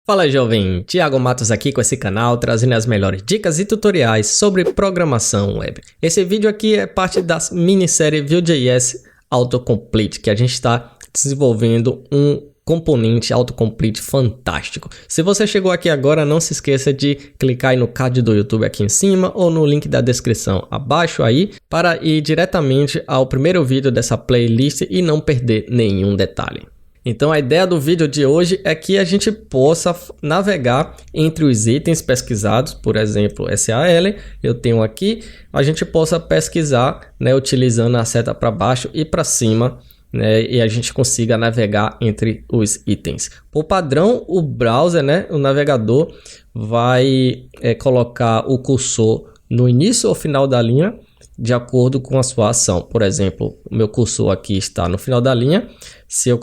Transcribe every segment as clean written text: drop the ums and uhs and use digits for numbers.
Fala jovem, Thiago Matos aqui com esse canal trazendo as melhores dicas e tutoriais sobre programação web. Esse vídeo aqui é parte da minissérie Vue.js Autocomplete, que a gente está desenvolvendo um componente autocomplete fantástico. Se você chegou aqui agora, não se esqueça de clicar aí no card do YouTube aqui em cima ou no link da descrição abaixo aí para ir diretamente ao primeiro vídeo dessa playlist e não perder nenhum detalhe. Então a ideia do vídeo de hoje é que a gente possa navegar entre os itens pesquisados, por exemplo, SAL, eu tenho aqui, a gente possa pesquisar, né, utilizando a seta para baixo e para cima, né, e a gente consiga navegar entre os itens. Por padrão, o browser, né, o navegador, vai colocar o cursor no início ou final da linha, de acordo com a sua ação. Por exemplo, o meu cursor aqui está no final da linha. Se eu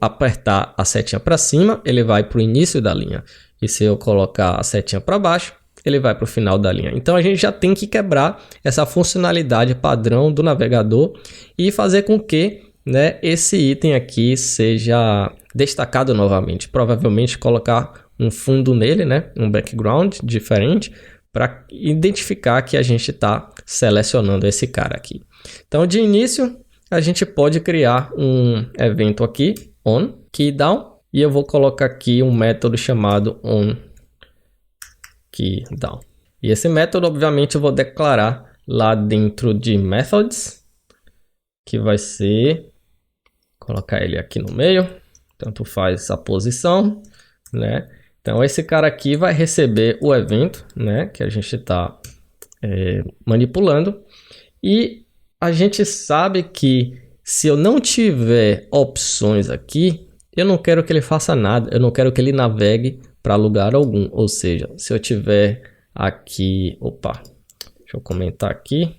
apertar a setinha para cima, ele vai para o início da linha. E se eu colocar a setinha para baixo, ele vai para o final da linha. Então a gente já tem que quebrar essa funcionalidade padrão do navegador e fazer com que, né, esse item aqui seja destacado novamente. Provavelmente colocar um fundo nele, né, um background diferente, para identificar que a gente está selecionando esse cara aqui. Então, de início, a gente pode criar um evento aqui, onKeyDown, e eu vou colocar aqui um método chamado onKeyDown. E esse método, obviamente, eu vou declarar lá dentro de methods, que vai ser, colocar ele aqui no meio, tanto faz a posição, né? Então, esse cara aqui vai receber o evento, né, que a gente está manipulando. E a gente sabe que se eu não tiver opções aqui, eu não quero que ele faça nada. Eu não quero que ele navegue para lugar algum. Ou seja, se eu tiver aqui... Opa, deixa eu comentar aqui.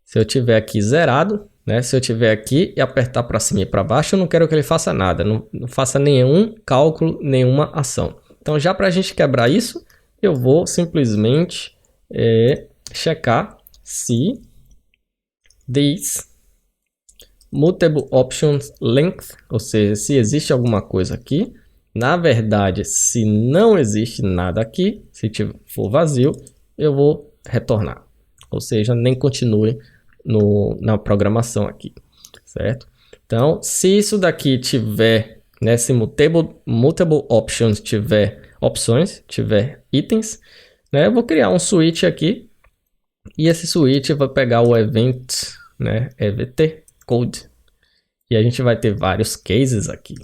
Se eu tiver aqui zerado, né, se eu tiver aqui e apertar para cima e para baixo, eu não quero que ele faça nada, não faça nenhum cálculo, nenhuma ação. Então, já para a gente quebrar isso, eu vou simplesmente checar se this mutable options length, ou seja, se existe alguma coisa aqui. Na verdade, se não existe nada aqui, se for vazio, eu vou retornar, ou seja, nem continue na programação aqui, certo? Então, se isso daqui tiver, né, se mutable options tiver opções, tiver itens, né, eu vou criar um switch aqui e esse switch vai pegar o event, né, evt code, e a gente vai ter vários cases aqui.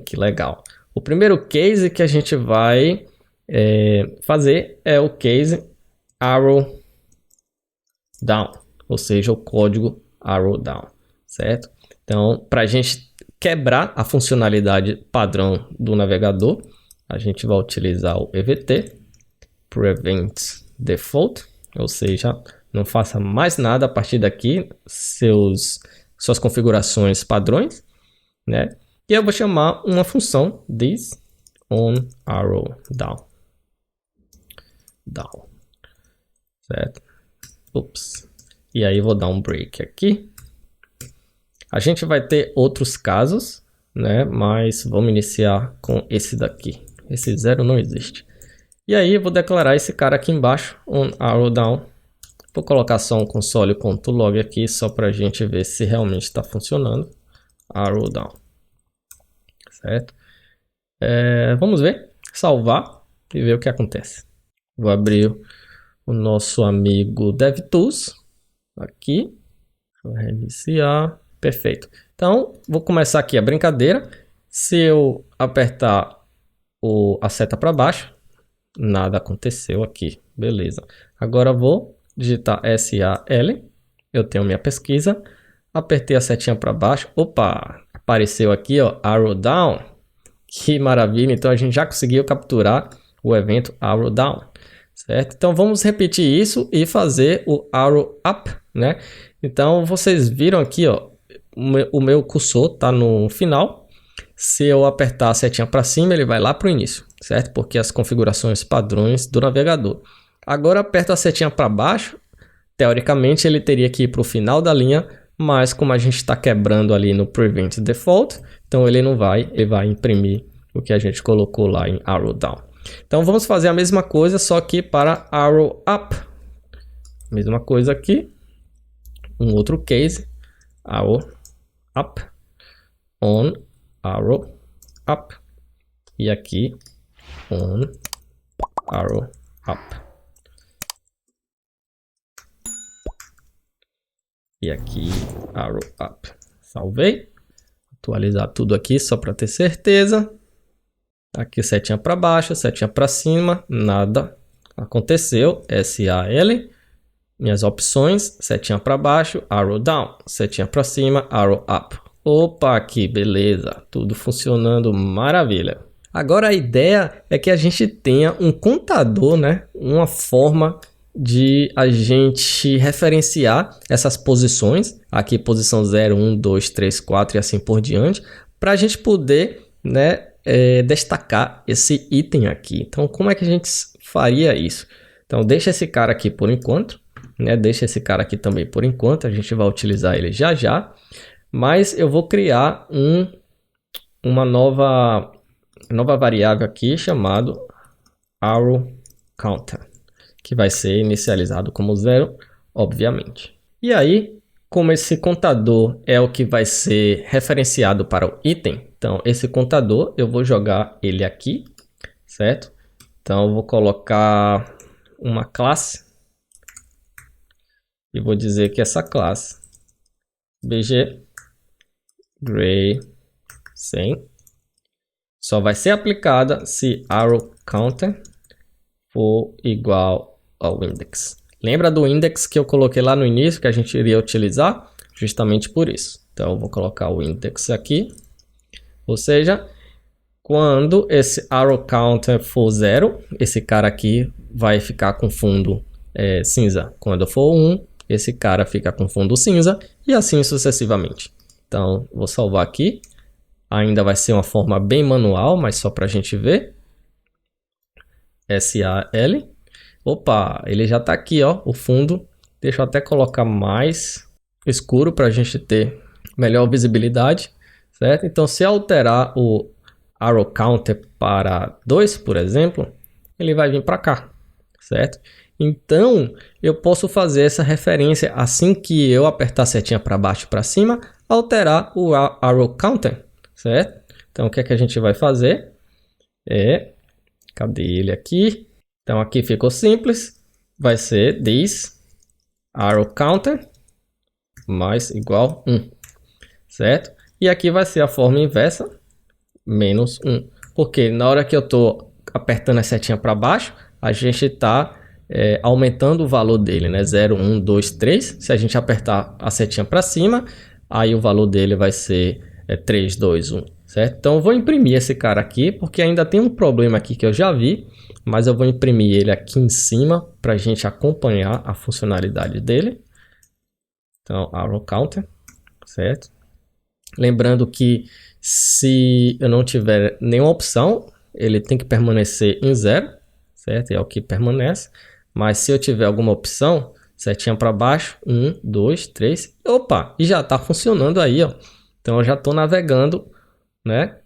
Que legal. O primeiro case que a gente vai fazer é o case arrow down, ou seja, o código arrow down, certo? Então, para a gente quebrar a funcionalidade padrão do navegador, a gente vai utilizar o evt prevent default, ou seja, não faça mais nada a partir daqui, suas configurações padrões, né? E eu vou chamar uma função this on arrow down, certo? Ups. E aí vou dar um break aqui. A gente vai ter outros casos, né? Mas vamos iniciar com esse daqui. Esse zero não existe. E aí eu vou declarar esse cara aqui embaixo, on arrow down. Vou colocar só um console.log aqui, só para a gente ver se realmente está funcionando. Arrow down, certo? Vamos ver, salvar e ver o que acontece. Vou abrir o nosso amigo DevTools aqui, vou reiniciar, perfeito. Então, vou começar aqui a brincadeira. Se eu apertar a seta para baixo, nada aconteceu aqui, beleza. Agora vou digitar SAL, eu tenho minha pesquisa, apertei a setinha para baixo, opa, apareceu aqui, ó, arrow down, que maravilha. Então a gente já conseguiu capturar o evento arrow down, certo? Então vamos repetir isso e fazer o arrow up, né? Então vocês viram aqui, ó, o meu cursor tá no final. Se eu apertar a setinha para cima, ele vai lá para o início, certo? Porque as configurações padrões do navegador. Agora aperto a setinha para baixo, teoricamente ele teria que ir para o final da linha, mas como a gente está quebrando ali no Prevent Default, então ele não vai, ele vai imprimir o que a gente colocou lá em arrow down. Então vamos fazer a mesma coisa, só que para arrow up. Mesma coisa aqui, um outro case, arrow up, on, arrow up, e aqui on, arrow up. E aqui, arrow up. Salvei. Atualizar tudo aqui só para ter certeza. Aqui setinha para baixo, setinha para cima, nada aconteceu. SAL. Minhas opções, setinha para baixo, arrow down. Setinha para cima, arrow up. Opa, aqui, beleza. Tudo funcionando, maravilha. Agora a ideia é que a gente tenha um contador, né? Uma forma de a gente referenciar essas posições, aqui posição 0, 1, 2, 3, 4 e assim por diante, para a gente poder, né, destacar esse item aqui. Então, como é que a gente faria isso? Então, deixa esse cara aqui por enquanto, né? Deixa esse cara aqui também por enquanto, a gente vai utilizar ele já já, mas eu vou criar uma nova variável aqui chamado arrow counter, que vai ser inicializado como 0, obviamente. E aí, como esse contador é o que vai ser referenciado para o item, então esse contador eu vou jogar ele aqui, certo? Então eu vou colocar uma classe e vou dizer que essa classe bg gray 100 só vai ser aplicada se arrow counter for igual ao index. Lembra do index que eu coloquei lá no início que a gente iria utilizar? Justamente por isso. Então eu vou colocar o index aqui. Ou seja, quando esse arrow counter for 0, esse cara aqui vai ficar com fundo cinza. Quando for 1, esse cara fica com fundo cinza e assim sucessivamente. Então vou salvar aqui. Ainda vai ser uma forma bem manual, mas só para a gente ver. SAL. Opa, ele já está aqui, ó, o fundo. Deixa eu até colocar mais escuro para a gente ter melhor visibilidade, certo? Então, se alterar o arrow counter para 2, por exemplo, ele vai vir para cá, certo? Então, eu posso fazer essa referência assim que eu apertar a setinha para baixo e para cima, alterar o arrow counter, certo? Então, o que é que a gente vai fazer? Cadê ele aqui? Então aqui ficou simples, vai ser this arrow counter mais igual 1, certo? E aqui vai ser a forma inversa, menos 1, porque na hora que eu estou apertando a setinha para baixo, a gente está aumentando o valor dele, né? 0, 1, 2, 3, se a gente apertar a setinha para cima, aí o valor dele vai ser 3, 2, 1, certo? Então eu vou imprimir esse cara aqui, porque ainda tem um problema aqui que eu já vi, mas eu vou imprimir ele aqui em cima para a gente acompanhar a funcionalidade dele. Então, arrow counter, certo? Lembrando que se eu não tiver nenhuma opção, ele tem que permanecer em 0, certo? É o que permanece. Mas se eu tiver alguma opção, setinha para baixo, 1, 2, 3, opa, e já está funcionando aí, ó. Então eu já estou navegando, né?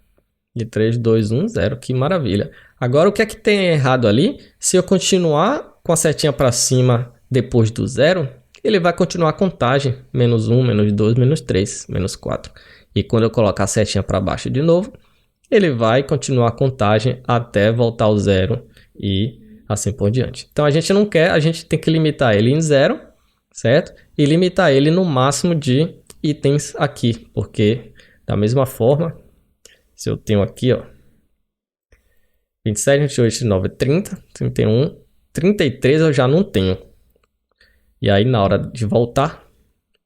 De 3, 2, 1, 0, que maravilha. Agora o que é que tem errado ali? Se eu continuar com a setinha para cima depois do 0, ele vai continuar a contagem. Menos 1, menos 2, menos 3, menos 4. E quando eu colocar a setinha para baixo de novo, ele vai continuar a contagem até voltar ao 0 e assim por diante. Então a gente não quer, a gente tem que limitar ele em 0, certo? E limitar ele no máximo de itens aqui, porque da mesma forma, se eu tenho aqui, ó, 27, 28, 29, 30, 31, 33 eu já não tenho. E aí na hora de voltar,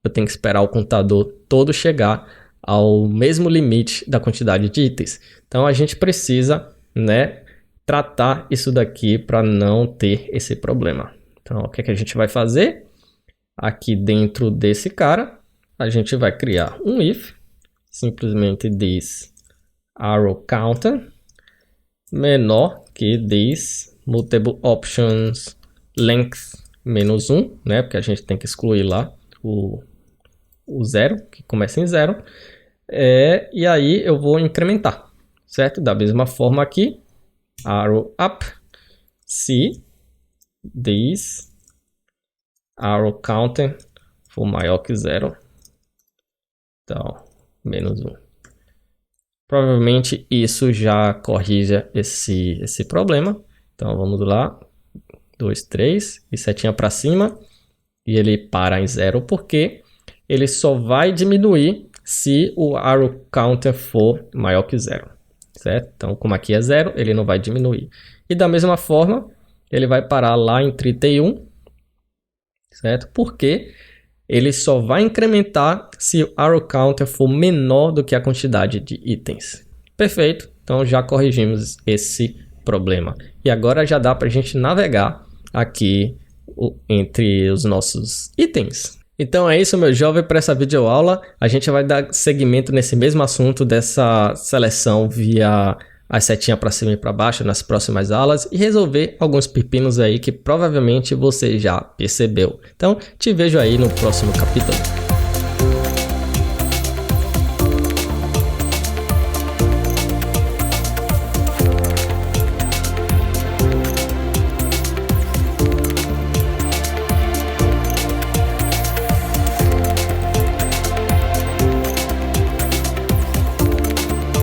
eu tenho que esperar o contador todo chegar ao mesmo limite da quantidade de itens. Então a gente precisa, né, tratar isso daqui para não ter esse problema. Então o que é que a gente vai fazer? Aqui dentro desse cara, a gente vai criar um if, simplesmente this arrow counter menor que this multiple options length menos 1, né? Porque a gente tem que excluir lá o 0, que começa em 0. E aí eu vou incrementar, certo? Da mesma forma aqui, arrow up, se this arrow counter for maior que 0. Então, -1. Provavelmente isso já corrija esse problema. Então vamos lá, 2, 3 e setinha para cima. E ele para em 0 porque ele só vai diminuir se o arrow counter for maior que 0. Certo? Então como aqui é 0, ele não vai diminuir. E da mesma forma, ele vai parar lá em 31. Certo? Porque ele só vai incrementar se o arrow counter for menor do que a quantidade de itens. Perfeito, então já corrigimos esse problema. E agora já dá para a gente navegar aqui entre os nossos itens. Então é isso, meu jovem, para essa videoaula. A gente vai dar seguimento nesse mesmo assunto dessa seleção via a setinha para cima e para baixo nas próximas aulas e resolver alguns pepinos aí que provavelmente você já percebeu. Então, te vejo aí no próximo capítulo.